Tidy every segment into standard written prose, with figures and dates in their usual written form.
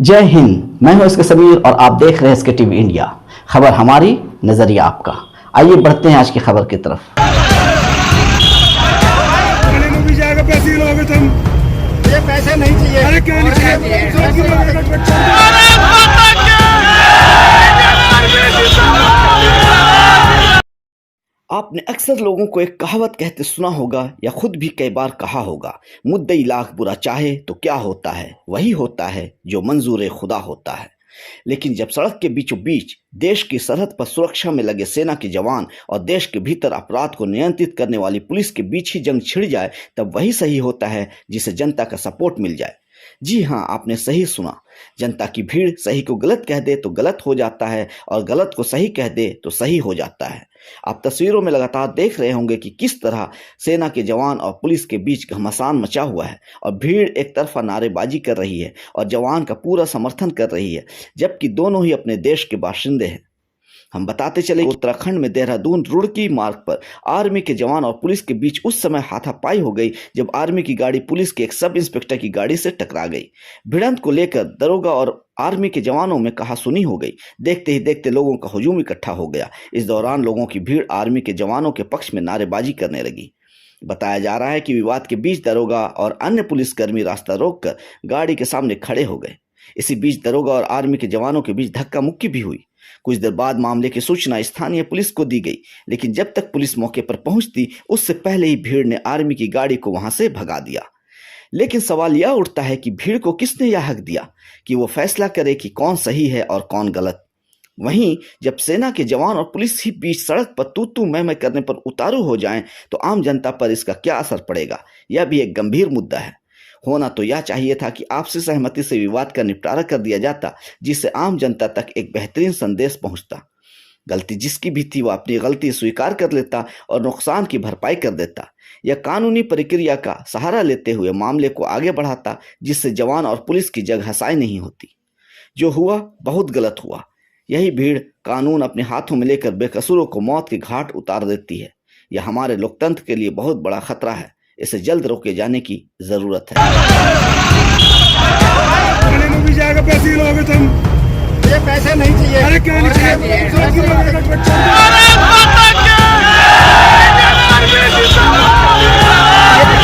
जय हिंद, मैं हूं इसके समीर और आप देख रहे हैं इसके टीवी इंडिया। खबर हमारी, नजरिया आपका। आइए बढ़ते हैं आज की खबर की तरफ। पैसे नहीं चाहिए। अरे क्या नहीं आपने अक्सर लोगों को एक कहावत कहते सुना होगा या खुद भी कई बार कहा होगा, मुद्दई लाख बुरा चाहे तो क्या होता है, वही होता है जो मंजूर खुदा होता है। लेकिन जब सड़क के बीचों बीच देश की सरहद पर सुरक्षा में लगे सेना के जवान और देश के भीतर अपराध को नियंत्रित करने वाली पुलिस के बीच ही जंग छिड़ जाए, तब वही सही होता है जिसे जनता का सपोर्ट मिल जाए। जी हाँ, आपने सही सुना। जनता की भीड़ सही को गलत कह दे तो गलत हो जाता है और गलत को सही कह दे तो सही हो जाता है। आप तस्वीरों में लगातार देख रहे होंगे कि किस तरह सेना के जवान और पुलिस के बीच घमासान मचा हुआ है और भीड़ एक तरफा नारेबाजी कर रही है और जवान का पूरा समर्थन कर रही है, जबकि दोनों ही अपने देश के बाशिंदे हैं। हम बताते चले उत्तराखंड में देहरादून रुड़की मार्ग पर आर्मी के जवान और पुलिस के बीच उस समय हाथापाई हो गई जब आर्मी की गाड़ी पुलिस के एक सब इंस्पेक्टर की गाड़ी से टकरा गई। भिड़ंत को लेकर दरोगा और आर्मी के जवानों में कहासुनी हो गई। देखते ही देखते लोगों का हुजूम इकट्ठा हो गया। इस दौरान लोगों की भीड़ आर्मी के जवानों के पक्ष में नारेबाजी करने लगी। बताया जा रहा है कि विवाद के बीच दरोगा और अन्य पुलिसकर्मी रास्ता रोककर गाड़ी के सामने खड़े हो गए। इसी बीच दरोगा और आर्मी के जवानों के बीच धक्का मुक्की भी हुई। कुछ देर बाद मामले की सूचना स्थानीय पुलिस को दी गई, लेकिन जब तक पुलिस मौके पर पहुंचती उससे पहले ही भीड़ ने आर्मी की गाड़ी को वहां से भगा दिया। लेकिन सवाल यह उठता है कि भीड़ को किसने यह हक दिया कि वो फैसला करे कि कौन सही है और कौन गलत। वहीं जब सेना के जवान और पुलिस ही बीच सड़क पर तू मैं करने पर उतारू हो जाएं, तो आम जनता पर इसका क्या असर पड़ेगा, यह भी एक गंभीर मुद्दा है। होना तो यह चाहिए था कि आपसी सहमति से विवाद का निपटारा कर दिया जाता, जिससे आम जनता तक एक बेहतरीन संदेश पहुंचता। गलती जिसकी भी थी वह अपनी गलती स्वीकार कर लेता और नुकसान की भरपाई कर देता। यह कानूनी प्रक्रिया का सहारा लेते हुए मामले को आगे बढ़ाता, जिससे जवान और पुलिस की जग हंसाई नहीं होती। जो हुआ बहुत गलत हुआ। यही भीड़ कानून अपने हाथों में लेकर बेकसूरों को मौत के घाट उतार देती है। यह हमारे लोकतंत्र के लिए बहुत बड़ा खतरा है। इसे जल्द रोके जाने की जरूरत है। मुझे पैसे नहीं चाहिए। अरे क्या नहीं चाहिए।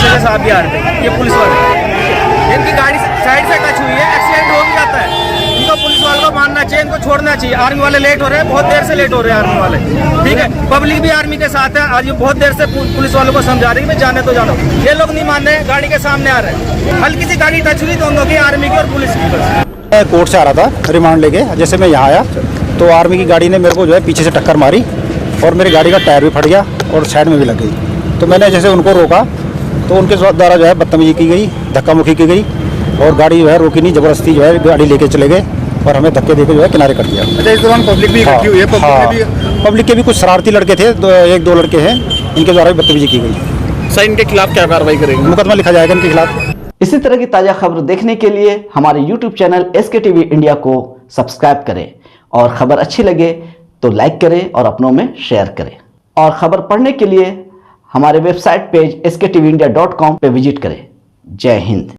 ये साहब यार, ये पुलिस वाले, इनकी गाड़ी साइड से टच हुई है, एक्सीडेंट हो भी जाता है। इनको पुलिस वालों को मानना चाहिए, इनको छोड़ना चाहिए। आर्मी वाले लेट हो रहे हैं, बहुत देर से लेट हो रहे हैं आर्मी वाले, ठीक है। पब्लिक भी आर्मी के साथ है। आज ये बहुत देर से पुलिस वालों को समझा रही है जाने तो जानो, ये लोग नहीं मान रहे, गाड़ी के सामने आ रहे हैं। हल्की सी गाड़ी टच हुई दोनों की, आर्मी की और पुलिस की। मैं कोर्ट से आ रहा था रिमांड लेके, जैसे मैं यहाँ आया तो आर्मी की गाड़ी ने मेरे को जो है पीछे से टक्कर मारी और मेरी गाड़ी का टायर भी फट गया और साइड में भी लग गई। तो मैंने जैसे उनको रोका तो उनके द्वारा जो है बदतमीजी की गई, धक्का मुक्की की गई और गाड़ी जो है रोकी नहीं, जबरदस्ती जो है गाड़ी लेके चले गए और हमें धक्के देके जो है किनारे कर दिया। अच्छा, इस दौरान पब्लिक भी इकट्ठी हुई है। पब्लिक के भी कुछ शरारती लड़के थे, एक दो लड़के हैं, इनके द्वारा भी बदतमीजी की गई। सर, इनके खिलाफ क्या कार्रवाई करेंगे? मुकदमा लिखा जाएगा इनके खिलाफ। इसी तरह की ताज़ा खबर देखने के लिए हमारे YouTube channel SK TV India को सब्सक्राइब करें और खबर अच्छी लगे तो लाइक करें और अपनों में शेयर करें। और खबर पढ़ने के लिए हमारे वेबसाइट पेज sktvindia.com पे विजिट करें। जय हिंद।